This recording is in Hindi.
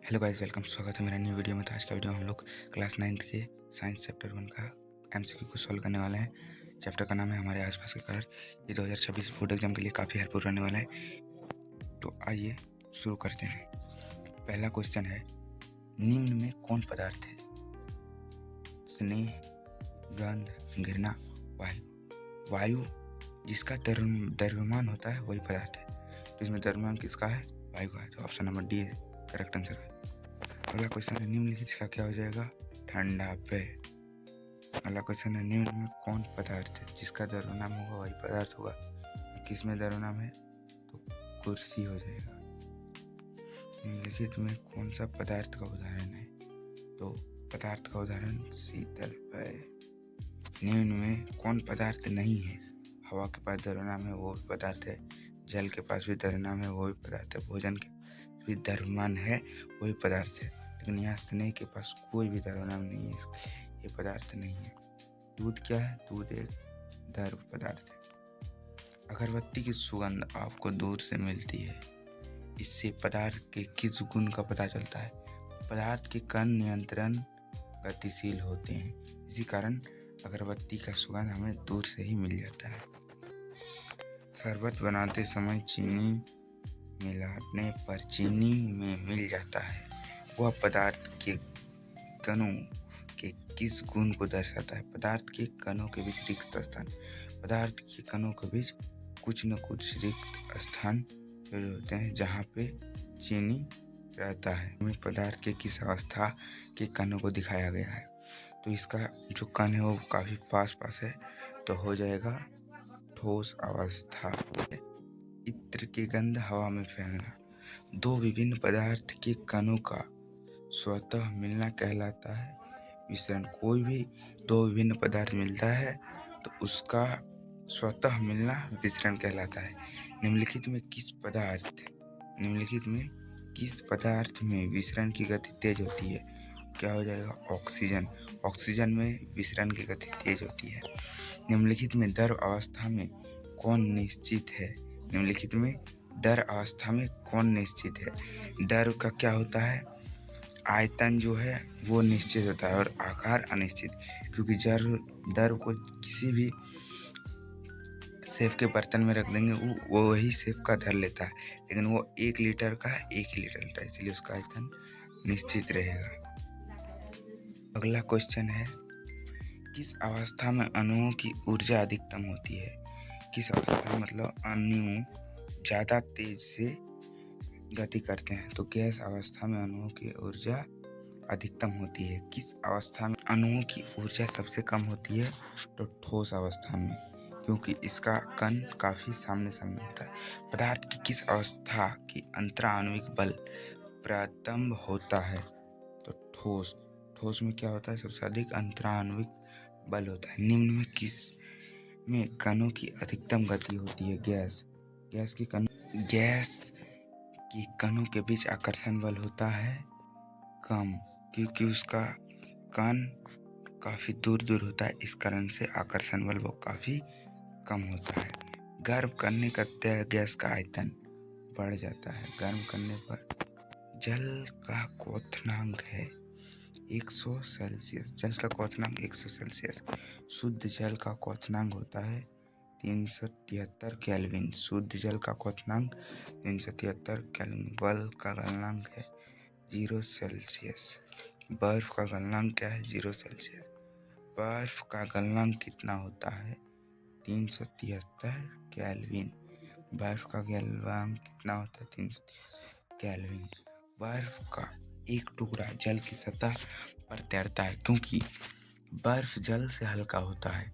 Hello guys, welcome. स्वागत है मेरा न्यू वीडियो में। तो आज का वीडियो हम लोग क्लास 9th के साइंस चैप्टर 1 का एमसीक्यू को सॉल्व करने वाले हैं। चैप्टर का नाम है हमारे आसपास के कलर। ये 2026 बोर्ड एग्जाम के लिए काफ़ी हेल्पफुल रहने वाला है। तो आइए शुरू करते हैं। पहला क्वेश्चन है, निम्न में कौन पदार्थ है? स्नेह, गंध, घृणा, वायु। वायु जिसका द्रव्यमान होता है वही पदार्थ है। तो इसमें द्रव्यमान किसका है? वायु का है। तो option number D correct answer है। अगला क्वेश्चन है, निम्नलिखित का क्या हो जाएगा? ठंडा पेय। अगला क्वेश्चन है, निम्न में कौन पदार्थ है जिसका द्रव्यमान होगा वही पदार्थ होगा? किस में द्रव्यमान है? तो कुर्सी हो जाएगा। निम्नलिखित में कौन सा पदार्थ का उदाहरण है? तो पदार्थ का उदाहरण शीतल पेय। निम्न में कौन पदार्थ नहीं है? हवा के पास द्रव्यमान है वो भी पदार्थ है। जल के पास भी द्रव्यमान है वो भी पदार्थ है। भोजन के भी द्रव्यमान है वही पदार्थ है। लेकिन यहाँ स्नेह के पास कोई भी द्रव्यमान नहीं है, ये पदार्थ नहीं है। दूध क्या है? दूध एक द्रव पदार्थ है। अगरबत्ती की सुगंध आपको दूर से मिलती है, इससे पदार्थ के किस गुण का पता चलता है? पदार्थ के कण नियंत्रण गतिशील होते हैं, इसी कारण अगरबत्ती का सुगंध हमें दूर से ही मिल जाता है। शरबत बनाते समय चीनी मिलाने पर चीनी में मिल जाता है, वह पदार्थ के कणों के किस गुण को दर्शाता है? पदार्थ के कणों के बीच रिक्त स्थान। पदार्थ के कणों के बीच कुछ न कुछ रिक्त स्थान जरूर होते हैं जहाँ पे चीनी रहता है। हमें पदार्थ के किस अवस्था के कणों को दिखाया गया है? तो इसका जो कण है वो काफी पास है, तो हो जाएगा ठोस अवस्था। इत्र की गंध हवा में फैलना। दो विभिन्न पदार्थ के कणों का स्वतः मिलना कहलाता है मिश्रण। कोई भी दो विभिन्न पदार्थ मिलता है तो उसका स्वतः मिलना मिश्रण कहलाता है। निम्नलिखित में किस पदार्थ में विसरण की गति तेज होती है? क्या हो जाएगा? ऑक्सीजन। ऑक्सीजन में विसरण की गति तेज होती है। निम्नलिखित में द्रव अवस्था में कौन निश्चित है? निम्नलिखित में द्रव अवस्था में कौन निश्चित है? द्रव का क्या होता है? आयतन जो है वो निश्चित होता है और आकार अनिश्चित, क्योंकि द्रव को किसी भी सेफ के बर्तन में रख देंगे वो वही सेफ का धर लेता है, लेकिन वो 1 लीटर का है 1 ही लीटर लेता है, इसलिए उसका आयतन निश्चित रहेगा। अगला क्वेश्चन है, किस अवस्था में अणुओं की ऊर्जा अधिकतम होती है? किस अवस्था मतलब अणु ज़्यादा तेज से गति करते हैं? तो गैस अवस्था में अणुओं की ऊर्जा अधिकतम होती है। किस अवस्था में अणुओं की ऊर्जा सबसे कम होती है? तो ठोस अवस्था में, क्योंकि इसका कण काफी सामने होता है। पदार्थ की किस अवस्था की अंतराणविक बल प्रथम होता है? तो ठोस में क्या होता है? सबसे अधिक अंतराणविक बल होता है। निम्न में किस में कणों की अधिकतम गति होती है? गैस की कणों के बीच आकर्षण बल होता है कम, क्योंकि उसका कण काफी दूर होता है, इस कारण से आकर्षण बल वो काफी कम होता है। गर्म करने का गैस का आयतन बढ़ जाता है। गर्म करने पर जल का क्वथनांक है 100 सेल्सियस। जल का क्वथनांक 100 सेल्सियस। शुद्ध जल का क्वथनांक होता है 373 केल्विन। शुद्ध जल का क्वथनांक 373 केल्विन। बल का गलनांक है 0 सेल्सियस। बर्फ का गलनांक क्या है? 0 सेल्सियस। बर्फ का गलनांक कितना होता है? 373 केल्विन। बर्फ का गलनांक कितना होता है? 373 केल्विन। बर्फ का एक टुकड़ा जल की सतह पर तैरता है क्योंकि बर्फ जल से हल्का होता है।